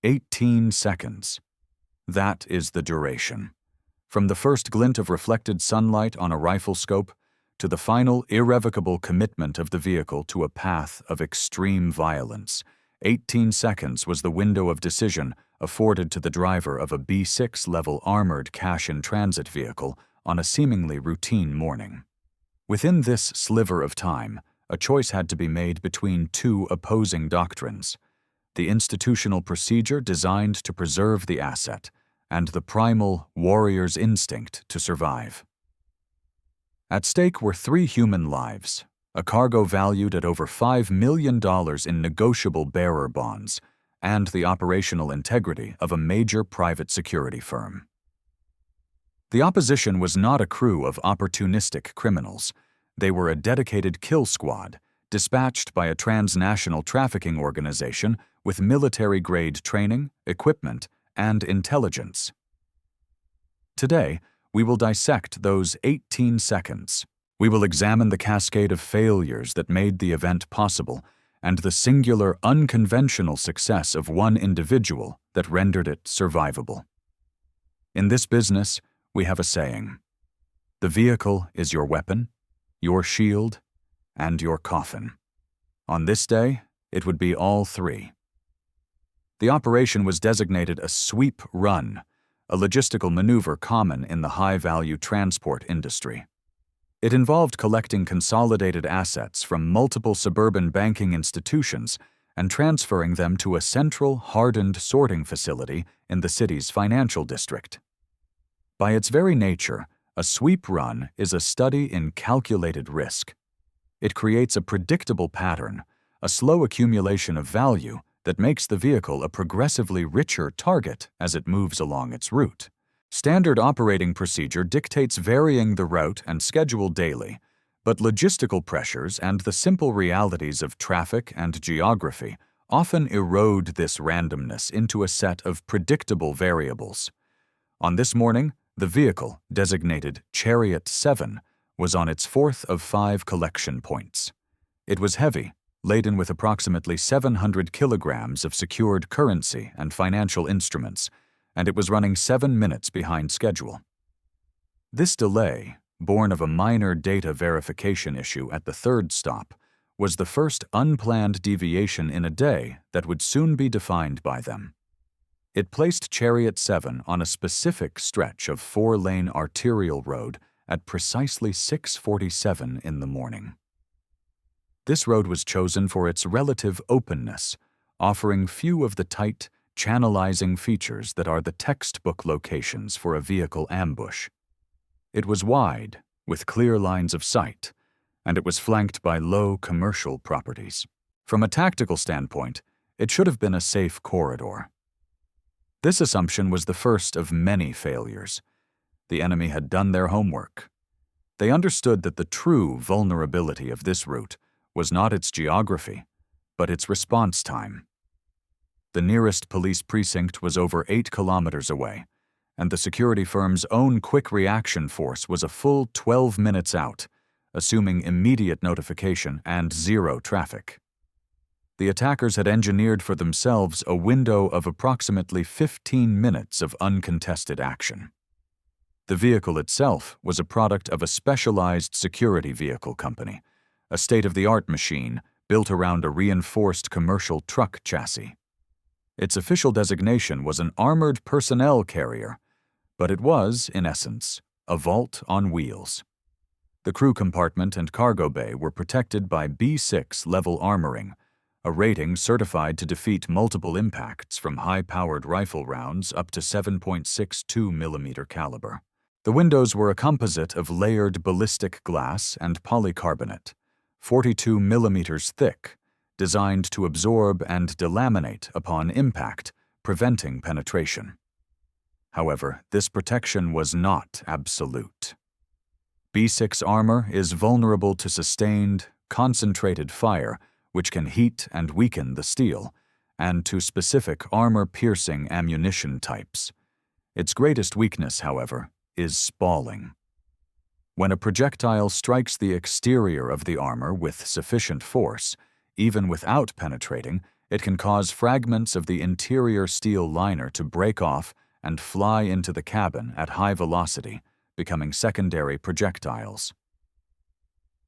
18 seconds. That is the duration. From the first glint of reflected sunlight on a rifle scope to the final irrevocable commitment of the vehicle to a path of extreme violence, 18 seconds was the window of decision afforded to the driver of a B6-level armored cash-in-transit vehicle on a seemingly routine morning. Within this sliver of time, a choice had to be made between two opposing doctrines: the institutional procedure designed to preserve the asset, and the primal warrior's instinct to survive. At stake were 3 human lives, a cargo valued at over $5 million in negotiable bearer bonds, and the operational integrity of a major private security firm. The opposition was not a crew of opportunistic criminals. They were a dedicated kill squad, dispatched by a transnational trafficking organization with military-grade training, equipment, and intelligence. Today, we will dissect those 18 seconds. We will examine the cascade of failures that made the event possible and the singular, unconventional success of one individual that rendered it survivable. In this business, we have a saying: the vehicle is your weapon, your shield, and your coffin. On this day, it would be all 3. The operation was designated a sweep run, a logistical maneuver common in the high-value transport industry. It involved collecting consolidated assets from multiple suburban banking institutions and transferring them to a central, hardened sorting facility in the city's financial district. By its very nature, a sweep run is a study in calculated risk. It creates a predictable pattern, a slow accumulation of value that makes the vehicle a progressively richer target as it moves along its route. Standard operating procedure dictates varying the route and schedule daily, but logistical pressures and the simple realities of traffic and geography often erode this randomness into a set of predictable variables. On this morning, the vehicle, designated Chariot 7, was on its 4th of 5 collection points. It was heavy, laden with approximately 700 kilograms of secured currency and financial instruments, and it was running 7 minutes behind schedule. This delay, born of a minor data verification issue at the 3rd stop, was the first unplanned deviation in a day that would soon be defined by them. It placed Chariot 7 on a specific stretch of 4-lane arterial road at precisely 6:47 in the morning. This road was chosen for its relative openness, offering few of the tight, channelizing features that are the textbook locations for a vehicle ambush. It was wide, with clear lines of sight, and it was flanked by low commercial properties. From a tactical standpoint, it should have been a safe corridor. This assumption was the first of many failures. The enemy had done their homework. They understood that the true vulnerability of this route was not its geography, but its response time. The nearest police precinct was over 8 kilometers away, and the security firm's own quick reaction force was a full 12 minutes out, assuming immediate notification and 0 traffic. The attackers had engineered for themselves a window of approximately 15 minutes of uncontested action. The vehicle itself was a product of a specialized security vehicle company, a state-of-the-art machine built around a reinforced commercial truck chassis. Its official designation was an armored personnel carrier, but it was, in essence, a vault on wheels. The crew compartment and cargo bay were protected by B6 level armoring, a rating certified to defeat multiple impacts from high-powered rifle rounds up to 7.62 millimeter caliber. The windows were a composite of layered ballistic glass and polycarbonate, 42 millimeters thick, designed to absorb and delaminate upon impact, preventing penetration. However, this protection was not absolute. B6 armor is vulnerable to sustained, concentrated fire, which can heat and weaken the steel, and to specific armor-piercing ammunition types. Its greatest weakness, however, is spalling. When a projectile strikes the exterior of the armor with sufficient force, even without penetrating, It can cause fragments of the interior steel liner to break off and fly into the cabin at high velocity, becoming secondary projectiles.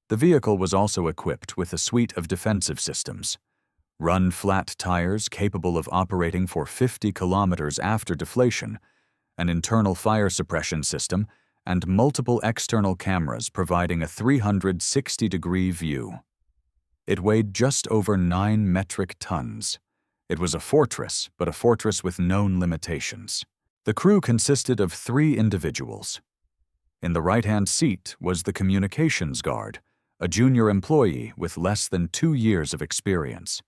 The vehicle was also equipped with a suite of defensive systems: run-flat tires capable of operating for 50 kilometers after deflation, an internal fire suppression system, and multiple external cameras providing a 360-degree view. It weighed just over 9 metric tons. It was a fortress, but a fortress with known limitations. The crew consisted of 3 individuals. In the right-hand seat was the communications guard, a junior employee with less than 2 years of experience.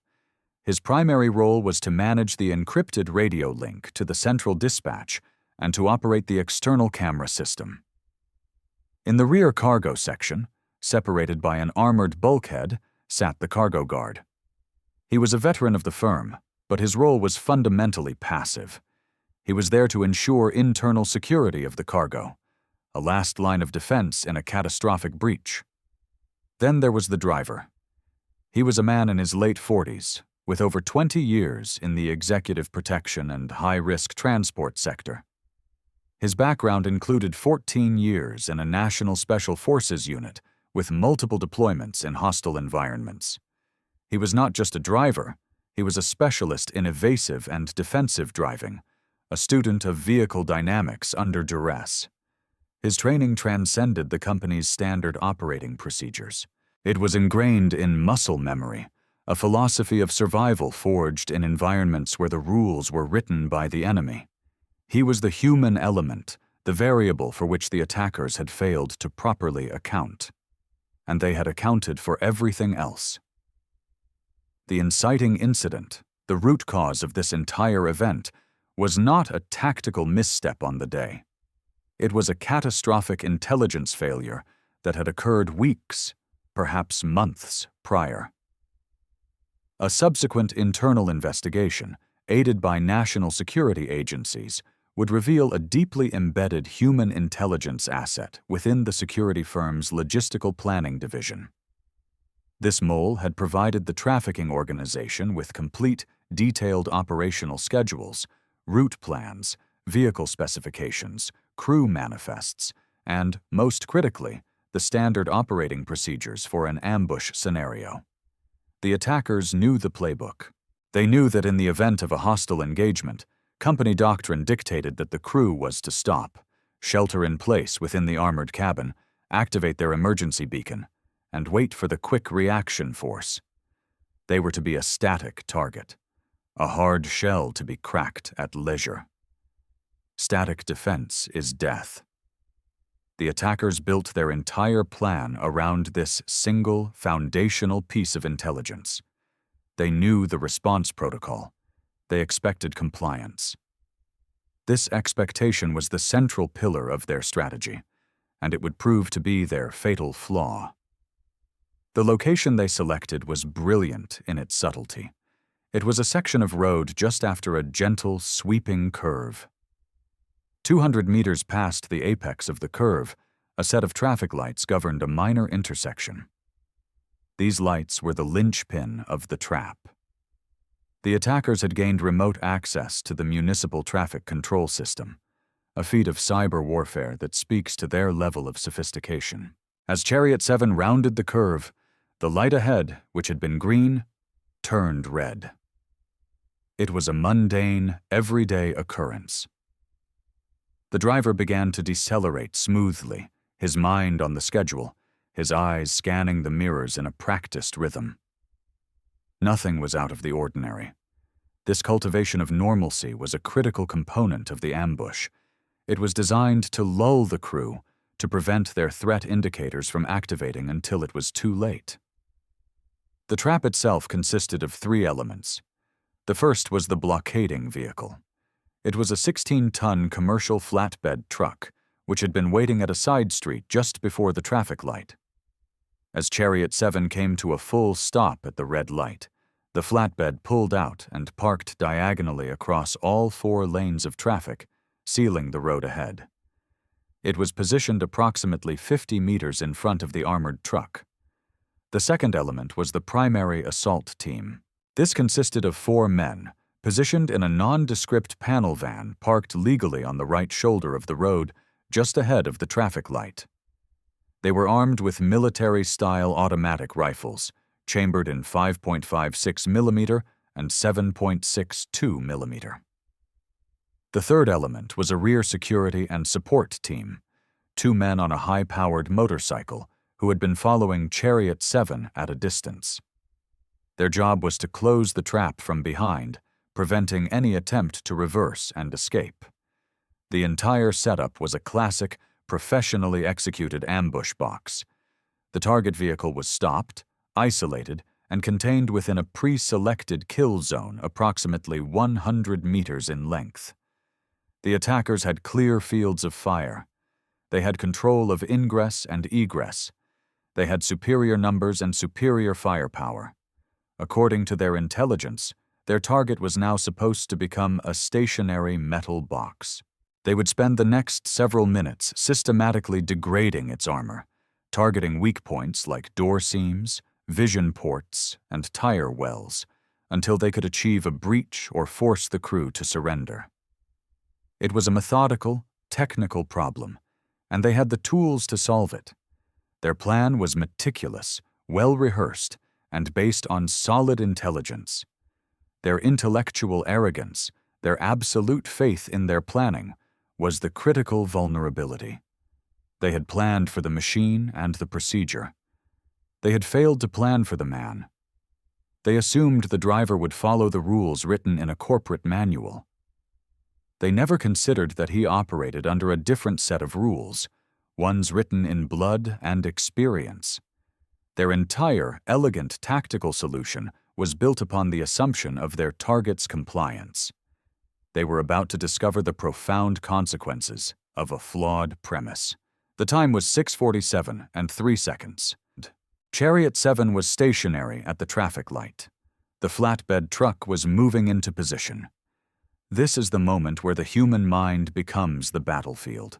His primary role was to manage the encrypted radio link to the central dispatch and to operate the external camera system. In the rear cargo section, separated by an armored bulkhead, sat the cargo guard. He was a veteran of the firm, but his role was fundamentally passive. He was there to ensure internal security of the cargo, a last line of defense in a catastrophic breach. Then there was the driver. He was a man in his late 40s, with over 20 years in the executive protection and high-risk transport sector. His background included 14 years in a National Special Forces unit with multiple deployments in hostile environments. He was not just a driver, he was a specialist in evasive and defensive driving, a student of vehicle dynamics under duress. His training transcended the company's standard operating procedures. It was ingrained in muscle memory, a philosophy of survival forged in environments where the rules were written by the enemy. He was the human element, the variable for which the attackers had failed to properly account. And they had accounted for everything else. The inciting incident, the root cause of this entire event, was not a tactical misstep on the day. It was a catastrophic intelligence failure that had occurred weeks, perhaps months, prior. A subsequent internal investigation, aided by national security agencies, would reveal a deeply embedded human intelligence asset within the security firm's logistical planning division. This mole had provided the trafficking organization with complete, detailed operational schedules, route plans, vehicle specifications, crew manifests, and, most critically, the standard operating procedures for an ambush scenario. The attackers knew the playbook. They knew that in the event of a hostile engagement, company doctrine dictated that the crew was to stop, shelter in place within the armored cabin, activate their emergency beacon, and wait for the quick reaction force. They were to be a static target, a hard shell to be cracked at leisure. Static defense is death. The attackers built their entire plan around this single, foundational piece of intelligence. They knew the response protocol. They expected compliance. This expectation was the central pillar of their strategy, and it would prove to be their fatal flaw. The location they selected was brilliant in its subtlety. It was a section of road just after a gentle, sweeping curve. 200 meters past the apex of the curve, a set of traffic lights governed a minor intersection. These lights were the linchpin of the trap. The attackers had gained remote access to the municipal traffic control system, a feat of cyber warfare that speaks to their level of sophistication. As Chariot 7 rounded the curve, the light ahead, which had been green, turned red. It was a mundane, everyday occurrence. The driver began to decelerate smoothly, his mind on the schedule, his eyes scanning the mirrors in a practiced rhythm. Nothing was out of the ordinary. This cultivation of normalcy was a critical component of the ambush. It was designed to lull the crew, to prevent their threat indicators from activating until it was too late. The trap itself consisted of 3 elements. The first was the blockading vehicle. It was a 16-ton commercial flatbed truck, which had been waiting at a side street just before the traffic light. As Chariot 7 came to a full stop at the red light, the flatbed pulled out and parked diagonally across all 4 lanes of traffic, sealing the road ahead. It was positioned approximately 50 meters in front of the armored truck. The second element was the primary assault team. This consisted of 4 men, positioned in a nondescript panel van parked legally on the right shoulder of the road, just ahead of the traffic light. They were armed with military-style automatic rifles, chambered in 5.56 mm and 7.62 mm. The third element was a rear security and support team, 2 men on a high-powered motorcycle who had been following Chariot 7 at a distance. Their job was to close the trap from behind, preventing any attempt to reverse and escape. The entire setup was a classic, professionally executed ambush box. The target vehicle was stopped, isolated, and contained within a pre-selected kill zone approximately 100 meters in length. The attackers had clear fields of fire. They had control of ingress and egress. They had superior numbers and superior firepower. According to their intelligence, their target was now supposed to become a stationary metal box. They would spend the next several minutes systematically degrading its armor, targeting weak points like door seams, vision ports, and tire wells, until they could achieve a breach or force the crew to surrender. It was a methodical, technical problem, and they had the tools to solve it. Their plan was meticulous, well-rehearsed, and based on solid intelligence. Their intellectual arrogance, their absolute faith in their planning, was the critical vulnerability. They had planned for the machine and the procedure. They had failed to plan for the man. They assumed the driver would follow the rules written in a corporate manual. They never considered that he operated under a different set of rules, ones written in blood and experience. Their entire, elegant tactical solution was built upon the assumption of their target's compliance. They were about to discover the profound consequences of a flawed premise. The time was 6:47 and 3 seconds. Chariot 7 was stationary at the traffic light. The flatbed truck was moving into position. This is the moment where the human mind becomes the battlefield.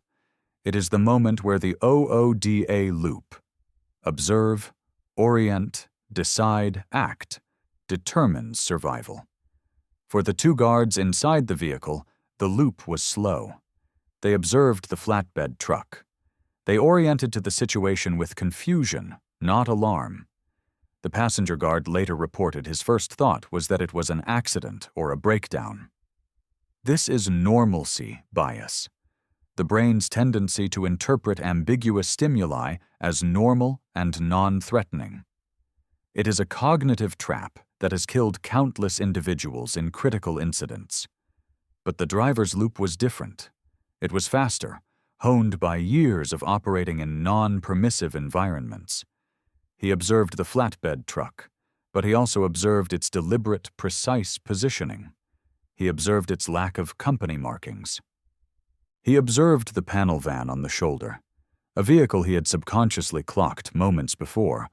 It is the moment where the OODA loop, observe, orient, decide, act, determines survival. For the 2 guards inside the vehicle, the loop was slow. They observed the flatbed truck. They oriented to the situation with confusion, not alarm. The passenger guard later reported his first thought was that it was an accident or a breakdown. This is normalcy bias, the brain's tendency to interpret ambiguous stimuli as normal and non-threatening. It is a cognitive trap that has killed countless individuals in critical incidents. But the driver's loop was different. It was faster, honed by years of operating in non-permissive environments. He observed the flatbed truck, but he also observed its deliberate, precise positioning. He observed its lack of company markings. He observed the panel van on the shoulder, a vehicle he had subconsciously clocked moments before,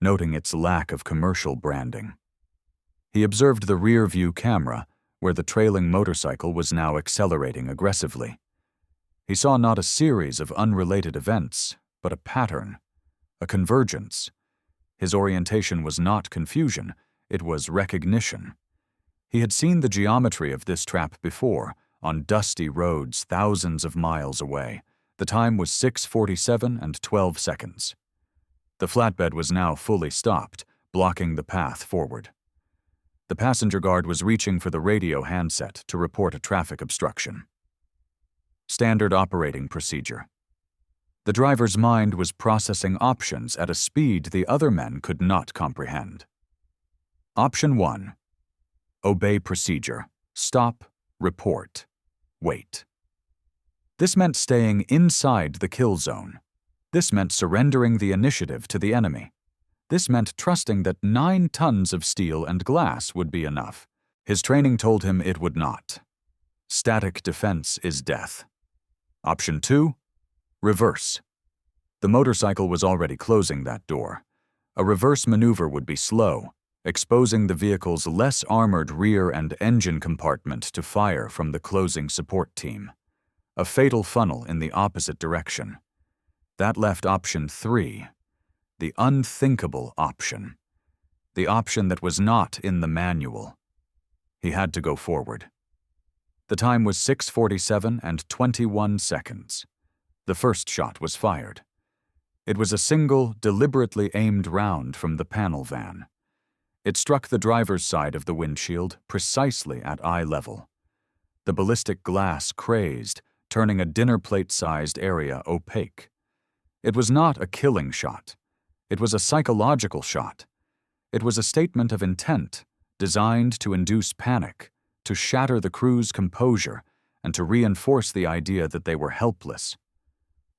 noting its lack of commercial branding. He observed the rear-view camera, where the trailing motorcycle was now accelerating aggressively. He saw not a series of unrelated events, but a pattern, a convergence. His orientation was not confusion, it was recognition. He had seen the geometry of this trap before, on dusty roads thousands of miles away. The time was 6:47 and 12 seconds. The flatbed was now fully stopped, blocking the path forward. The passenger guard was reaching for the radio handset to report a traffic obstruction. Standard operating procedure. The driver's mind was processing options at a speed the other men could not comprehend. Option 1. Obey procedure. Stop, report, wait. This meant staying inside the kill zone. This meant surrendering the initiative to the enemy. This meant trusting that 9 tons of steel and glass would be enough. His training told him it would not. Static defense is death. Option 2. Reverse. The motorcycle was already closing that door. A reverse maneuver would be slow, exposing the vehicle's less armored rear and engine compartment to fire from the closing support team. A fatal funnel in the opposite direction. That left option 3, the unthinkable option. the option that was not in the manual. He had to go forward. The time was 6:47 and 21 seconds. The first shot was fired. It was a single, deliberately aimed round from the panel van. It struck the driver's side of the windshield precisely at eye level. The ballistic glass crazed, turning a dinner plate-sized area opaque. It was not a killing shot. It was a psychological shot. It was a statement of intent, designed to induce panic, to shatter the crew's composure, and to reinforce the idea that they were helpless.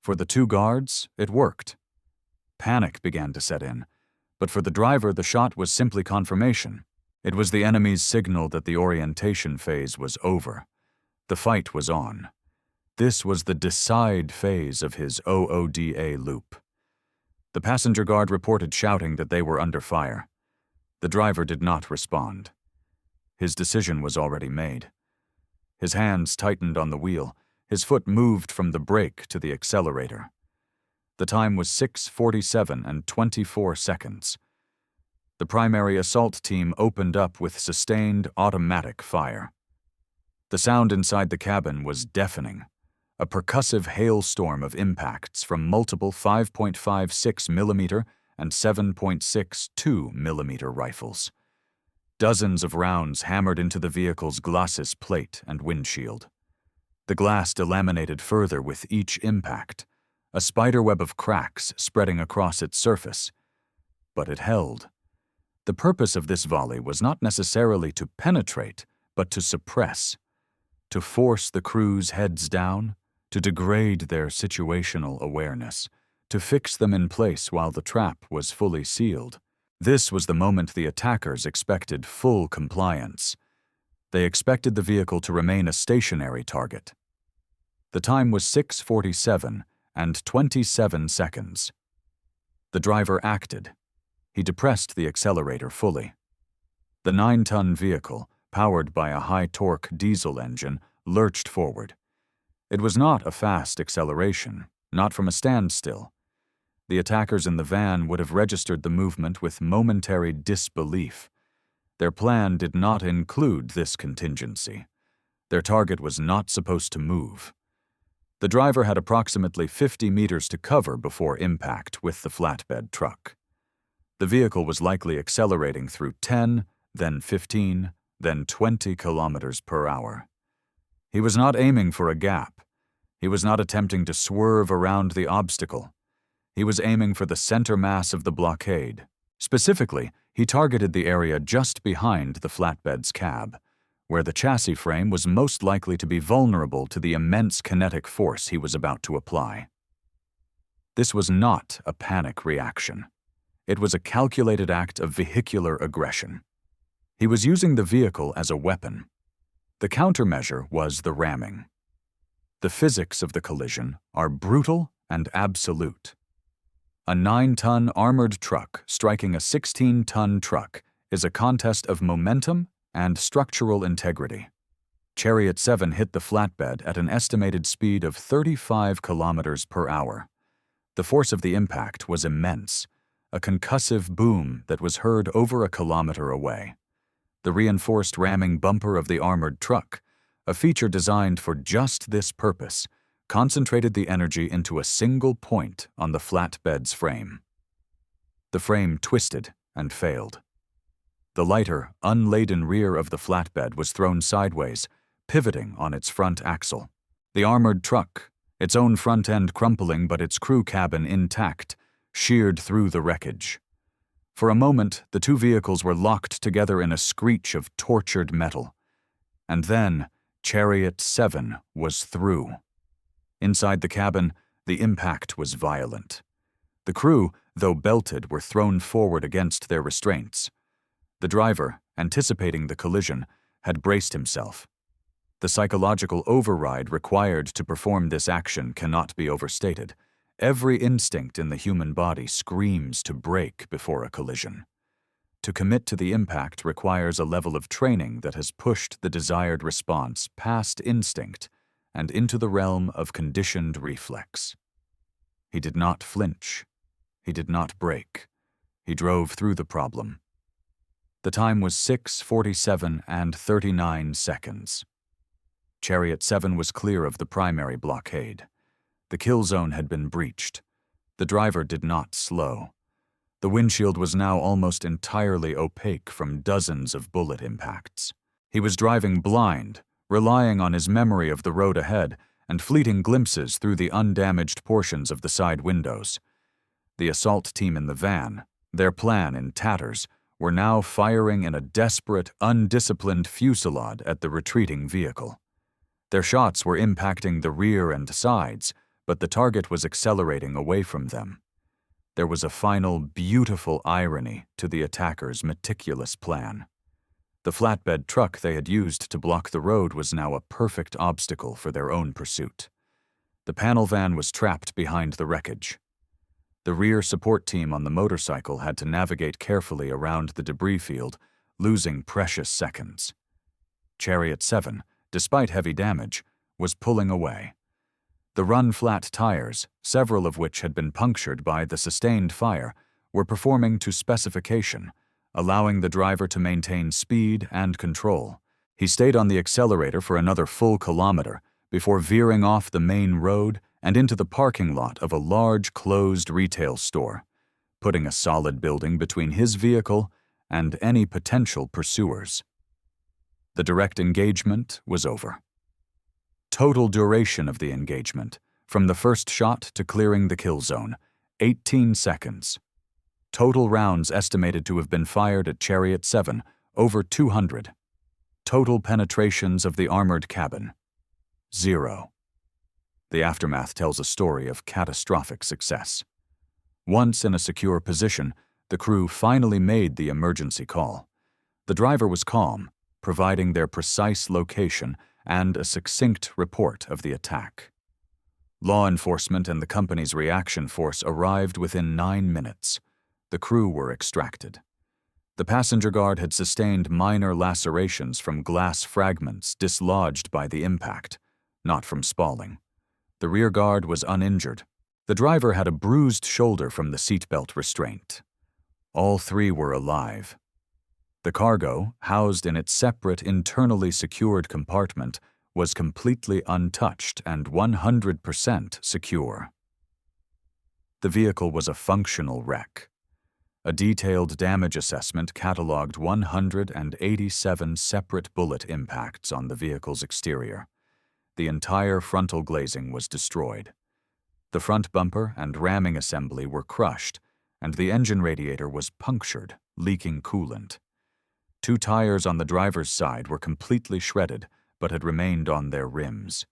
For the two guards, it worked. Panic began to set in, but for the driver the shot was simply confirmation. It was the enemy's signal that the orientation phase was over. The fight was on. This was the decide phase of his OODA loop. The passenger guard reported shouting that they were under fire. The driver did not respond. His decision was already made. His hands tightened on the wheel. His foot moved from the brake to the accelerator. The time was 6:47 and 24 seconds. The primary assault team opened up with sustained automatic fire. The sound inside the cabin was deafening, a percussive hailstorm of impacts from multiple 5.56 mm and 7.62 mm rifles. Dozens of rounds hammered into the vehicle's glacis plate and windshield. The glass delaminated further with each impact, a spiderweb of cracks spreading across its surface. But it held. The purpose of this volley was not necessarily to penetrate, but to suppress, to force the crew's heads down, to degrade their situational awareness, to fix them in place while the trap was fully sealed. This was the moment the attackers expected full compliance. They expected the vehicle to remain a stationary target. The time was 6:47 and 27 seconds. The driver acted. He depressed the accelerator fully. The 9-ton vehicle, powered by a high-torque diesel engine, lurched forward. It was not a fast acceleration, not from a standstill. The attackers in the van would have registered the movement with momentary disbelief. Their plan did not include this contingency. Their target was not supposed to move. The driver had approximately 50 meters to cover before impact with the flatbed truck. The vehicle was likely accelerating through 10, then 15, then 20 kilometers per hour. He was not aiming for a gap. He was not attempting to swerve around the obstacle. He was aiming for the center mass of the blockade. Specifically, he targeted the area just behind the flatbed's cab, where the chassis frame was most likely to be vulnerable to the immense kinetic force he was about to apply. This was not a panic reaction. It was a calculated act of vehicular aggression. He was using the vehicle as a weapon. The countermeasure was the ramming. The physics of the collision are brutal and absolute. A 9-ton armored truck striking a 16-ton truck is a contest of momentum and structural integrity. Chariot 7 hit the flatbed at an estimated speed of 35 kilometers per hour. The force of the impact was immense, a concussive boom that was heard over a kilometer away. The reinforced ramming bumper of the armored truck, a feature designed for just this purpose, concentrated the energy into a single point on the flatbed's frame. The frame twisted and failed. The lighter, unladen rear of the flatbed was thrown sideways, pivoting on its front axle. The armored truck, its own front end crumpling but its crew cabin intact, sheared through the wreckage. For a moment, the two vehicles were locked together in a screech of tortured metal. And then, Chariot 7 was through. Inside the cabin, the impact was violent. The crew, though belted, were thrown forward against their restraints. The driver, anticipating the collision, had braced himself. The psychological override required to perform this action cannot be overstated. Every instinct in the human body screams to brake before a collision. To commit to the impact requires a level of training that has pushed the desired response past instinct and into the realm of conditioned reflex. He did not flinch. He did not brake. He drove through the problem. The time was 6:47 and 39 seconds. Chariot 7 was clear of the primary blockade. The kill zone had been breached. The driver did not slow. The windshield was now almost entirely opaque from dozens of bullet impacts. He was driving blind, relying on his memory of the road ahead and fleeting glimpses through the undamaged portions of the side windows. The assault team in the van, their plan in tatters, were now firing in a desperate, undisciplined fusillade at the retreating vehicle. Their shots were impacting the rear and sides, but the target was accelerating away from them. There was a final, beautiful irony to the attackers' meticulous plan. The flatbed truck they had used to block the road was now a perfect obstacle for their own pursuit. The panel van was trapped behind the wreckage. The rear support team on the motorcycle had to navigate carefully around the debris field, losing precious seconds. Chariot 7, despite heavy damage, was pulling away. The run-flat tires, several of which had been punctured by the sustained fire, were performing to specification, allowing the driver to maintain speed and control. He stayed on the accelerator for another full kilometer before veering off the main road and into the parking lot of a large closed retail store, putting a solid building between his vehicle and any potential pursuers. The direct engagement was over. Total duration of the engagement, from the first shot to clearing the kill zone, 18 seconds. Total rounds estimated to have been fired at Chariot 7, over 200. Total penetrations of the armored cabin, 0. The aftermath tells a story of catastrophic success. Once in a secure position, the crew finally made the emergency call. The driver was calm, providing their precise location and a succinct report of the attack. Law enforcement and the company's reaction force arrived within 9 minutes. The crew were extracted. The passenger guard had sustained minor lacerations from glass fragments dislodged by the impact, not from spalling. The rear guard was uninjured. The driver had a bruised shoulder from the seatbelt restraint. All 3 were alive. The cargo, housed in its separate, internally secured compartment, was completely untouched and 100% secure. The vehicle was a functional wreck. A detailed damage assessment cataloged 187 separate bullet impacts on the vehicle's exterior. The entire frontal glazing was destroyed. The front bumper and ramming assembly were crushed, and the engine radiator was punctured, leaking coolant. 2 tires on the driver's side were completely shredded, but had remained on their rims.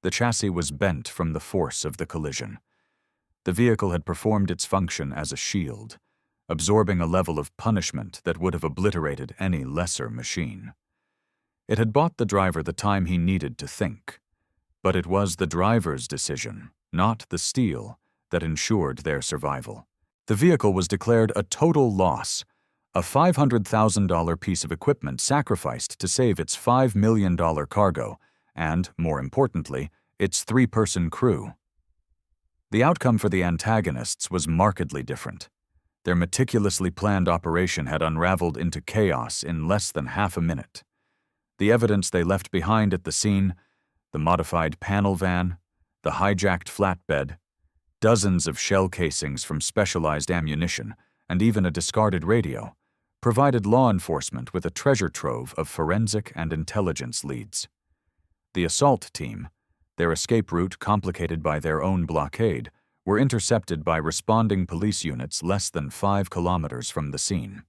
The chassis was bent from the force of the collision. The vehicle had performed its function as a shield, absorbing a level of punishment that would have obliterated any lesser machine. It had bought the driver the time he needed to think, but it was the driver's decision, not the steel, that ensured their survival. The vehicle was declared a total loss, a $500,000 piece of equipment sacrificed to save its $5 million cargo and, more importantly, its 3-person crew. The outcome for the antagonists was markedly different. Their meticulously planned operation had unraveled into chaos in less than half a minute. The evidence they left behind at the scene, the modified panel van, the hijacked flatbed, dozens of shell casings from specialized ammunition, and even a discarded radio, provided law enforcement with a treasure trove of forensic and intelligence leads. The assault team, their escape route complicated by their own blockade, were intercepted by responding police units less than 5 kilometers from the scene.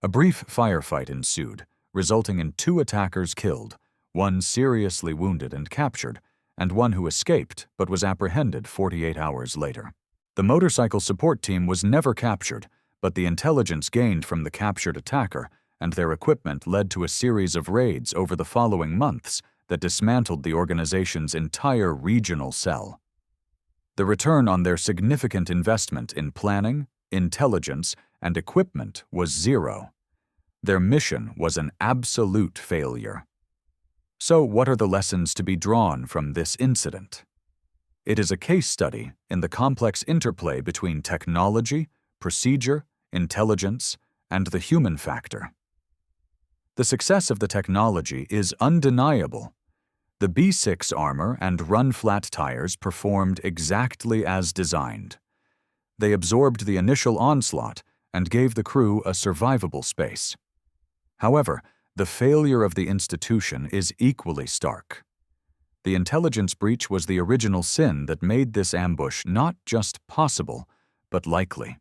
A brief firefight ensued, resulting in 2 attackers killed, 1 seriously wounded and captured, and 1 who escaped but was apprehended 48 hours later. The motorcycle support team was never captured, but the intelligence gained from the captured attacker and their equipment led to a series of raids over the following months that dismantled the organization's entire regional cell. The return on their significant investment in planning, intelligence, and equipment was 0. Their mission was an absolute failure. So, what are the lessons to be drawn from this incident? It is a case study in the complex interplay between technology, procedure, intelligence, and the human factor. The success of the technology is undeniable. The B6 armor and run-flat tires performed exactly as designed. They absorbed the initial onslaught and gave the crew a survivable space. However, the failure of the institution is equally stark. The intelligence breach was the original sin that made this ambush not just possible, but likely.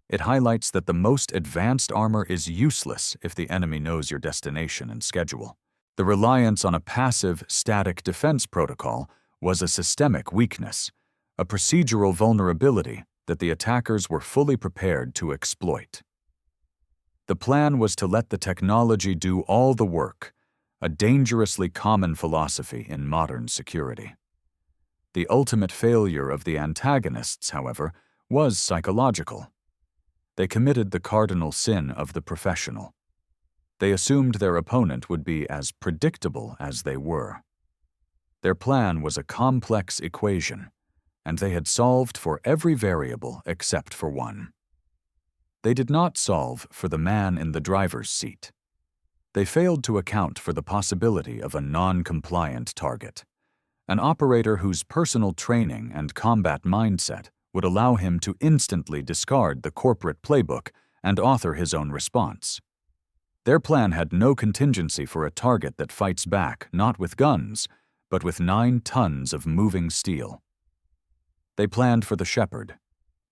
It highlights that the most advanced armor is useless if the enemy knows your destination and schedule. The reliance on a passive, static defense protocol was a systemic weakness, a procedural vulnerability that the attackers were fully prepared to exploit. The plan was to let the technology do all the work, a dangerously common philosophy in modern security. The ultimate failure of the antagonists, however, was psychological. They committed the cardinal sin of the professional. They assumed their opponent would be as predictable as they were. Their plan was a complex equation, and they had solved for every variable except for one. They did not solve for the man in the driver's seat. They failed to account for the possibility of a non-compliant target, an operator whose personal training and combat mindset would allow him to instantly discard the corporate playbook and author his own response. Their plan had no contingency for a target that fights back not with guns, but with 9 tons of moving steel. They planned for the shepherd,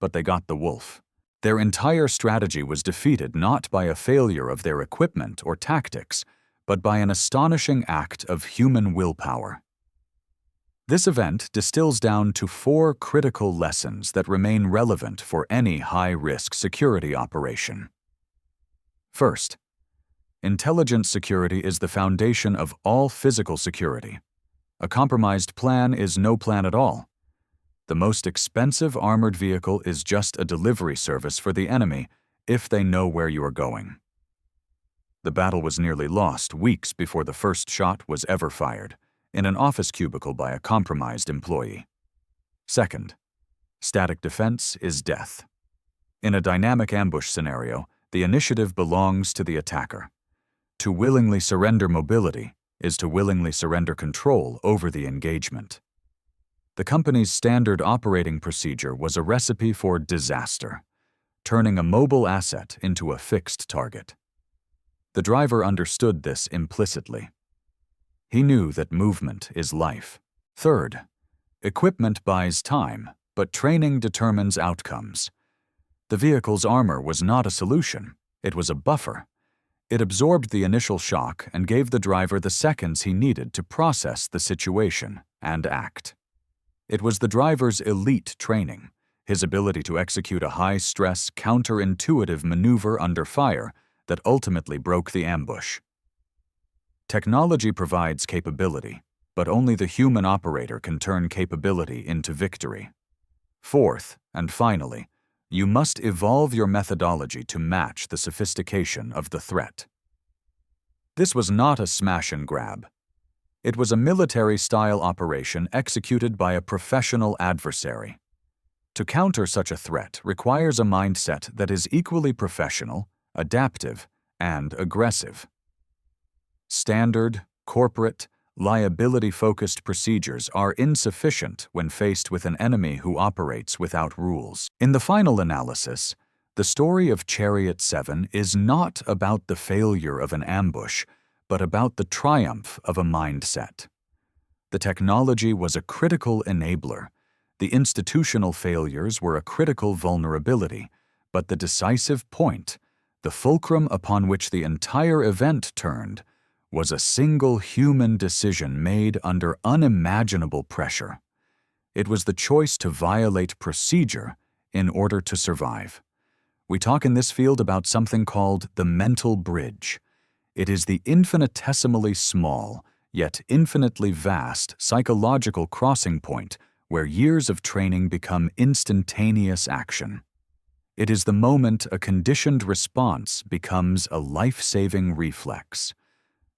but they got the wolf. Their entire strategy was defeated not by a failure of their equipment or tactics, but by an astonishing act of human willpower. This event distills down to 4 critical lessons that remain relevant for any high-risk security operation. First, intelligence security is the foundation of all physical security. A compromised plan is no plan at all. The most expensive armored vehicle is just a delivery service for the enemy if they know where you are going. The battle was nearly lost weeks before the first shot was ever fired, in an office cubicle by a compromised employee. Second, static defense is death. In a dynamic ambush scenario, the initiative belongs to the attacker. To willingly surrender mobility is to willingly surrender control over the engagement. The company's standard operating procedure was a recipe for disaster, turning a mobile asset into a fixed target. The driver understood this implicitly. He knew that movement is life. Third, equipment buys time, but training determines outcomes. The vehicle's armor was not a solution, it was a buffer. It absorbed the initial shock and gave the driver the seconds he needed to process the situation and act. It was the driver's elite training, his ability to execute a high-stress, counterintuitive maneuver under fire, that ultimately broke the ambush. Technology provides capability, but only the human operator can turn capability into victory. Fourth, and finally, you must evolve your methodology to match the sophistication of the threat. This was not a smash and grab. It was a military-style operation executed by a professional adversary. To counter such a threat requires a mindset that is equally professional, adaptive, and aggressive. Standard, corporate, liability-focused procedures are insufficient when faced with an enemy who operates without rules. In the final analysis, the story of Chariot 7 is not about the failure of an ambush, but about the triumph of a mindset. The technology was a critical enabler. The institutional failures were a critical vulnerability, but the decisive point, the fulcrum upon which the entire event turned, was a single human decision made under unimaginable pressure. It was the choice to violate procedure in order to survive. We talk in this field about something called the mental bridge. It is the infinitesimally small, yet infinitely vast psychological crossing point where years of training become instantaneous action. It is the moment a conditioned response becomes a life-saving reflex.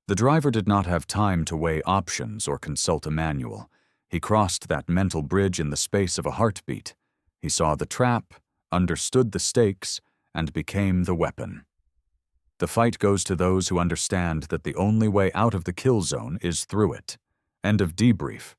The driver did not have time to weigh options or consult a manual. He crossed that mental bridge in the space of a heartbeat. He saw the trap, understood the stakes, and became the weapon. The fight goes to those who understand that the only way out of the kill zone is through it. End of debrief.